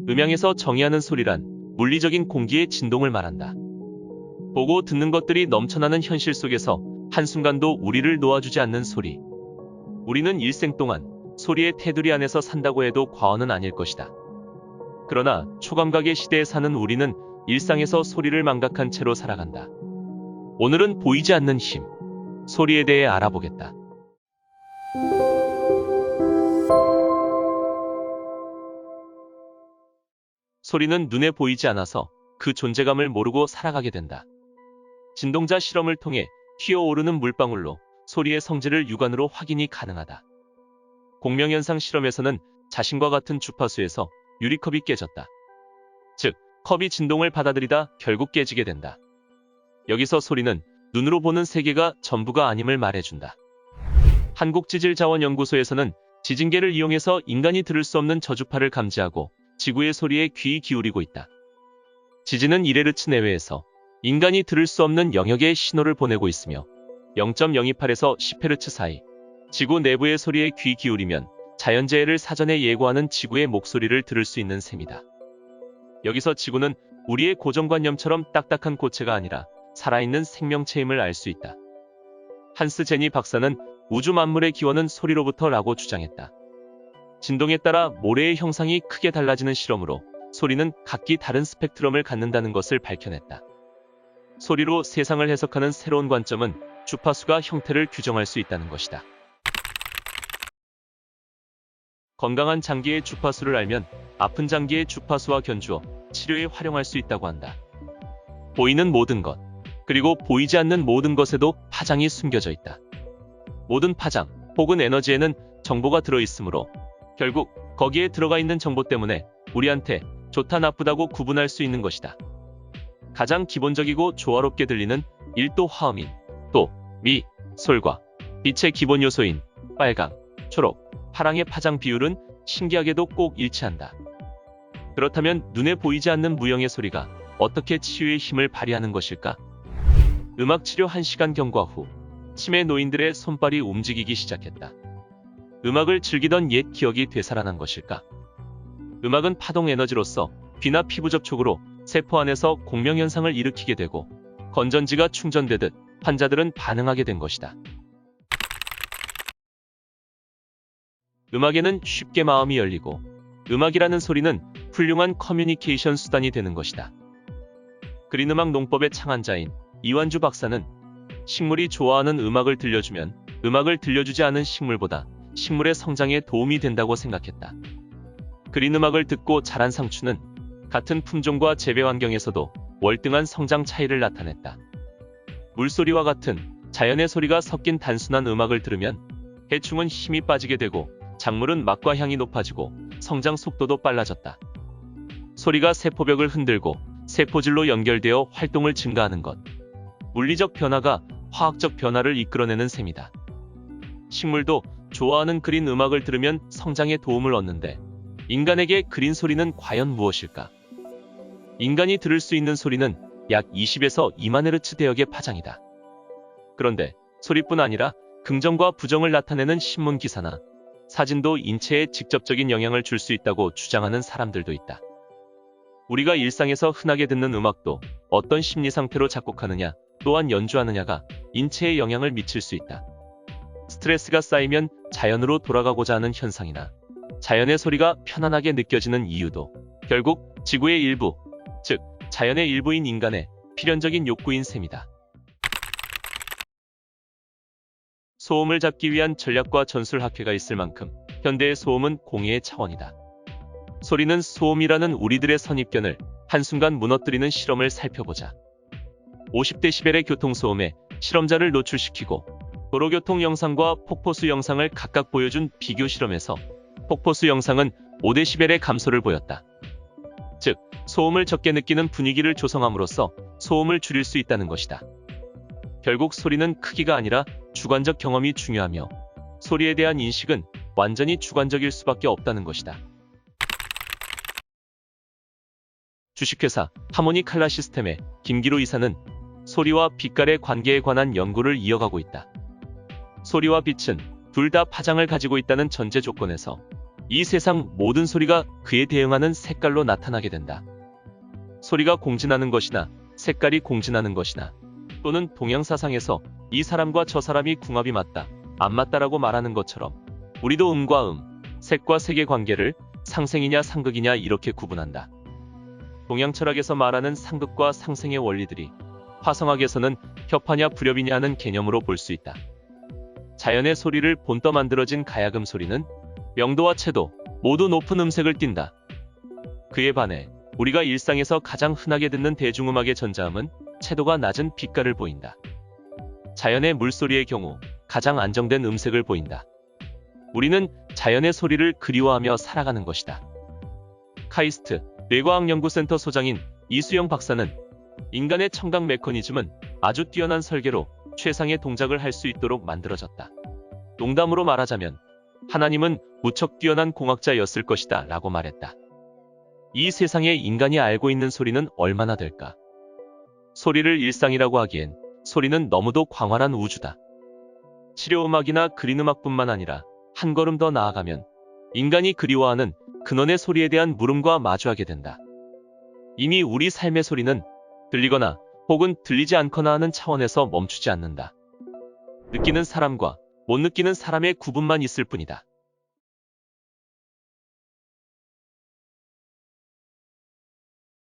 음향에서 정의하는 소리란 물리적인 공기의 진동을 말한다. 보고 듣는 것들이 넘쳐나는 현실 속에서 한순간도 우리를 놓아주지 않는 소리. 우리는 일생 동안 소리의 테두리 안에서 산다고 해도 과언은 아닐 것이다. 그러나 초감각의 시대에 사는 우리는 일상에서 소리를 망각한 채로 살아간다. 오늘은 보이지 않는 힘, 소리에 대해 알아보겠다. 소리는 눈에 보이지 않아서 그 존재감을 모르고 살아가게 된다. 진동자 실험을 통해 튀어오르는 물방울로 소리의 성질을 육안으로 확인이 가능하다. 공명현상 실험에서는 자신과 같은 주파수에서 유리컵이 깨졌다. 즉, 컵이 진동을 받아들이다 결국 깨지게 된다. 여기서 소리는 눈으로 보는 세계가 전부가 아님을 말해준다. 한국지질자원연구소에서는 지진계를 이용해서 인간이 들을 수 없는 저주파를 감지하고 지구의 소리에 귀 기울이고 있다. 지진은 1Hz 내외에서 인간이 들을 수 없는 영역의 신호를 보내고 있으며 0.028에서 10Hz 사이 지구 내부의 소리에 귀 기울이면 자연재해를 사전에 예고하는 지구의 목소리를 들을 수 있는 셈이다. 여기서 지구는 우리의 고정관념처럼 딱딱한 고체가 아니라 살아있는 생명체임을 알 수 있다. 한스 제니 박사는 우주 만물의 기원은 소리로부터라고 주장했다. 진동에 따라 모래의 형상이 크게 달라지는 실험으로 소리는 각기 다른 스펙트럼을 갖는다는 것을 밝혀냈다. 소리로 세상을 해석하는 새로운 관점은 주파수가 형태를 규정할 수 있다는 것이다. 건강한 장기의 주파수를 알면 아픈 장기의 주파수와 견주어 치료에 활용할 수 있다고 한다. 보이는 모든 것, 그리고 보이지 않는 모든 것에도 파장이 숨겨져 있다. 모든 파장 혹은 에너지에는 정보가 들어있으므로 결국 거기에 들어가 있는 정보 때문에 우리한테 좋다 나쁘다고 구분할 수 있는 것이다. 가장 기본적이고 조화롭게 들리는 1도 화음인 도, 미, 솔과 빛의 기본 요소인 빨강, 초록, 파랑의 파장 비율은 신기하게도 꼭 일치한다. 그렇다면 눈에 보이지 않는 무형의 소리가 어떻게 치유의 힘을 발휘하는 것일까? 음악치료 1시간 경과 후 치매 노인들의 손발이 움직이기 시작했다. 음악을 즐기던 옛 기억이 되살아난 것일까? 음악은 파동 에너지로서 귀나 피부 접촉으로 세포 안에서 공명현상을 일으키게 되고 건전지가 충전되듯 환자들은 반응하게 된 것이다. 음악에는 쉽게 마음이 열리고 음악이라는 소리는 훌륭한 커뮤니케이션 수단이 되는 것이다. 그린음악 농법의 창안자인 이완주 박사는 식물이 좋아하는 음악을 들려주면 음악을 들려주지 않은 식물보다 식물의 성장에 도움이 된다고 생각했다. 그린음악을 듣고 자란 상추는 같은 품종과 재배 환경에서도 월등한 성장 차이를 나타냈다. 물소리와 같은 자연의 소리가 섞인 단순한 음악을 들으면 해충은 힘이 빠지게 되고 작물은 맛과 향이 높아지고 성장 속도도 빨라졌다. 소리가 세포벽을 흔들고 세포질로 연결되어 활동을 증가하는 것. 물리적 변화가 화학적 변화를 이끌어내는 셈이다. 식물도 좋아하는 그린 음악을 들으면 성장에 도움을 얻는데 인간에게 그린 소리는 과연 무엇일까? 인간이 들을 수 있는 소리는 약 20에서 2만 헤르츠 대역의 파장이다. 그런데 소리뿐 아니라 긍정과 부정을 나타내는 신문 기사나 사진도 인체에 직접적인 영향을 줄 수 있다고 주장하는 사람들도 있다. 우리가 일상에서 흔하게 듣는 음악도 어떤 심리 상태로 작곡하느냐 또한 연주하느냐가 인체에 영향을 미칠 수 있다. 스트레스가 쌓이면 자연으로 돌아가고자 하는 현상이나 자연의 소리가 편안하게 느껴지는 이유도 결국 지구의 일부, 즉 자연의 일부인 인간의 필연적인 욕구인 셈이다. 소음을 잡기 위한 전략과 전술학회가 있을 만큼 현대의 소음은 공해의 차원이다. 소리는 소음이라는 우리들의 선입견을 한순간 무너뜨리는 실험을 살펴보자. 50데시벨의 교통소음에 실험자를 노출시키고 도로교통 영상과 폭포수 영상을 각각 보여준 비교 실험에서 폭포수 영상은 5데시벨의 감소를 보였다. 즉, 소음을 적게 느끼는 분위기를 조성함으로써 소음을 줄일 수 있다는 것이다. 결국 소리는 크기가 아니라 주관적 경험이 중요하며 소리에 대한 인식은 완전히 주관적일 수밖에 없다는 것이다. 주식회사 하모니 칼라 시스템의 김기로 이사는 소리와 빛깔의 관계에 관한 연구를 이어가고 있다. 소리와 빛은 둘 다 파장을 가지고 있다는 전제 조건에서 이 세상 모든 소리가 그에 대응하는 색깔로 나타나게 된다. 소리가 공진하는 것이나 색깔이 공진하는 것이나 또는 동양사상에서 이 사람과 저 사람이 궁합이 맞다, 안 맞다라고 말하는 것처럼 우리도 음과 색과 색의 관계를 상생이냐 상극이냐 이렇게 구분한다. 동양 철학에서 말하는 상극과 상생의 원리들이 화성학에서는 협하냐 불협이냐 하는 개념으로 볼 수 있다. 자연의 소리를 본떠 만들어진 가야금 소리는 명도와 채도 모두 높은 음색을 띈다. 그에 반해 우리가 일상에서 가장 흔하게 듣는 대중음악의 전자음은 채도가 낮은 빛깔을 보인다. 자연의 물소리의 경우 가장 안정된 음색을 보인다. 우리는 자연의 소리를 그리워하며 살아가는 것이다. 카이스트 뇌과학연구센터 소장인 이수영 박사는 인간의 청각 메커니즘은 아주 뛰어난 설계로 최상의 동작을 할 수 있도록 만들어졌다. 농담으로 말하자면 하나님은 무척 뛰어난 공학자였을 것이다 라고 말했다. 이 세상에 인간이 알고 있는 소리는 얼마나 될까? 소리를 일상이라고 하기엔 소리는 너무도 광활한 우주다. 치료음악이나 그린음악뿐만 아니라 한 걸음 더 나아가면 인간이 그리워하는 근원의 소리에 대한 물음과 마주하게 된다. 이미 우리 삶의 소리는 들리거나 혹은 들리지 않거나 하는 차원에서 멈추지 않는다. 느끼는 사람과 못 느끼는 사람의 구분만 있을 뿐이다.